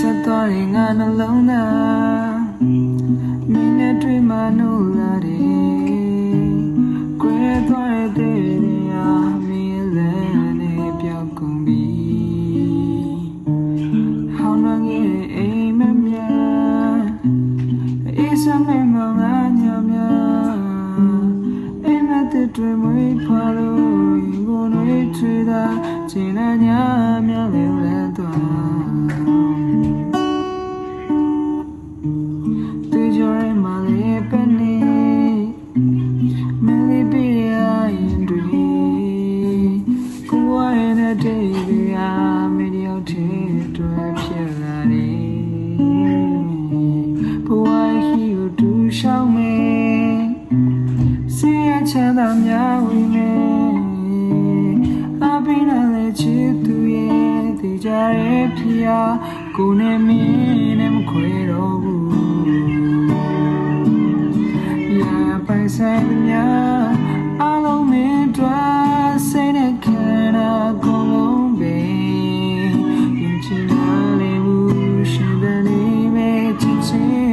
ဆက်သွားရင်ငါနှလုံးသားမင်းနဲ့တွေ့မှနိုးလာတယ်ကွယ်သွားတဲ့တရားမင်းလည်းနဲ့ပြောက်ကုန်ပြီဟောင်းနှငယ်အိမ်မမြအေးစမဲမောင်ငါညမြအိမ်မတဲ့တွေ့မွေးဖွာလို့ဘုံတွေထွေးတာချင်နာညမြလဲလဲသွားရှောင်းမယ်စေရချမ်းသာများဝင်မယ်အပိနာလည်းချစ်သူရဲ့တေချာရဲ့ဖျားကိုနဲ့မင်းနဲ့မခွဲတော့ဘူးရာပိုင်ဆိုင်များအလုံးမင်းတို့စိတ်နဲ့ခံတာကိုယ်လုံးပဲရင်ချင်လာလေဘူးရှင်တဲ့နေမဲ့ချစ်ချင်း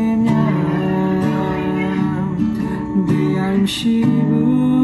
ရှိဘူး